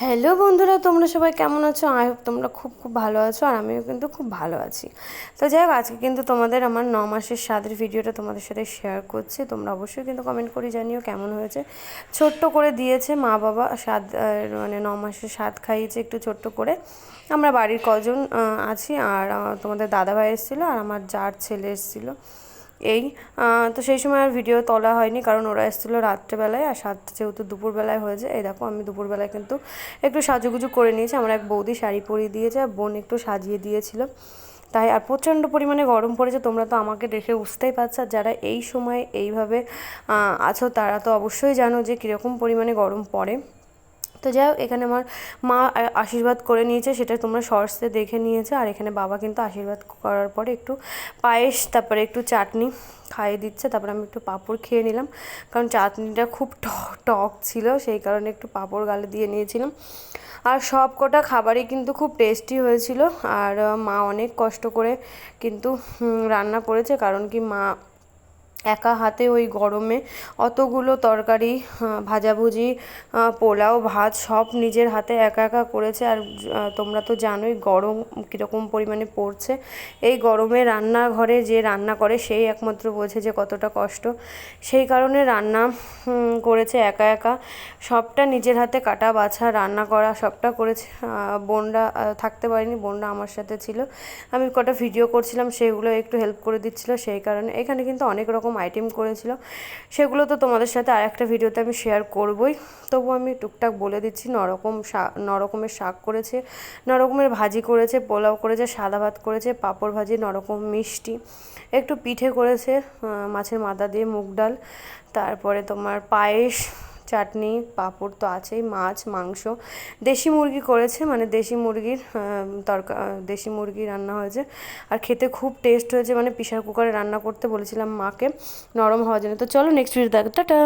Hello বন্ধুরা, তোমরা সবাই কেমন আছো? আই হোপ তোমরা খুব খুব ভালো আছো, আর আমিও কিন্তু খুব ভালো আছি। তো যাই হোক, আজকে কিন্তু তোমাদের আমার 9 মাসের স্বাদের ভিডিওটা তোমাদের সাথে শেয়ার করছি। তোমরা অবশ্যই কিন্তু কমেন্ট করে জানিও কেমন হয়েছে। ছোট্ট করে দিয়েছে মা বাবা স্বাদ, মানে 9 মাসের স্বাদ খাইয়েছে একটু ছোট্ট করে। আমরা বাড়ির কজন আছি, আর তোমাদের দাদাভাই এসেছিলো, আর আমার যার ছেলে এসেছিলো। এই তো সেই সময় আর ভিডিও তোলা হয়নি, কারণ ওরা এসেছিলো রাত্রেবেলায়, আর সাতটা যেহেতু দুপুরবেলায় হয়েছে। এই দেখো, আমি দুপুরবেলায় কিন্তু একটু সাজুগুজু করে নিয়েছি। আমার এক বৌদি শাড়ি পরিয়ে দিয়েছে, আর বোন একটু সাজিয়ে দিয়েছিল। তাই আর প্রচণ্ড পরিমাণে গরম পড়েছে, তোমরা তো আমাকে দেখে বুঝতেই পারছো। আর যারা এই সময় এইভাবে আছো তারা তো অবশ্যই জানো যে কীরকম পরিমাণে গরম পড়ে। তো যাই হোক, এখানে আমার মা আশীর্বাদ করে নিয়েছে, সেটা তোমরা শর্টসে দেখে নিয়েছো। আর এখানে বাবা কিন্তু আশীর্বাদ করার পরে একটু পায়েস, তারপরে একটু চাটনি খাইয়ে দিচ্ছে। তারপরে আমি একটু পাঁপড় খেয়ে নিলাম, কারণ চাটনিটা খুব টক ছিল, সেই কারণে একটু পাঁপড় গালে দিয়ে নিয়েছিলাম। আর সব কটা খাবারই কিন্তু খুব টেস্টি হয়েছিল। আর মা অনেক কষ্ট করে কিন্তু রান্না করেছে, কারণ কি মা একা হাতে ওই গরমে অতগুলো তরকারি, ভাজাভুজি, পোলাও, ভাত সব নিজের হাতে একা একা করেছে। আর তোমরা তো জানোই গরম কীরকম পরিমাণে পড়ছে। এই গরমে রান্নাঘরে যে রান্না করে সেই একমাত্র বোঝে যে কতটা কষ্ট। সেই কারণে রান্না করেছে একা একা, সবটা নিজের হাতে কাটা বাছা রান্না করা সবটা করেছে। বোনরা থাকতে পারেনি, বোনরা আমার সাথে ছিল। আমি কটা ভিডিও করছিলাম, সেগুলো একটু হেল্প করে দিচ্ছিলো। সেই কারণে এখানে কিন্তু অনেক রকম আইটেম করেছিল, সেগুলো তো তোমাদের সাথে আর একটা ভিডিওতে আমি শেয়ার করবই। তবু আমি টুকটাক বলে দিচ্ছি। নরকমের শাক করেছে, নরকমের ভাজি করেছে, পোলাও করেছে, সাদা ভাত করেছে, পাঁপড় ভাজি, নরকম মিষ্টি, একটু পিঠে করেছে মাছের মাথা দিয়ে, মুগ ডাল, তারপরে তোমার পায়েস, চাটনি, পাঁপড় তো আছেই, মাছ, মাংস, দেশি মুরগি করেছে, মানে দেশি মুরগির দেশি মুরগি রান্না হয়েছে। আর খেতে খুব টেস্ট হয়েছে, মানে প্রেশার কুকারে রান্না করতে বলেছিলাম মাকে নরম হওয়ার জন্য। তো চলো নেক্সট ভিডিও দেখো, টাটা।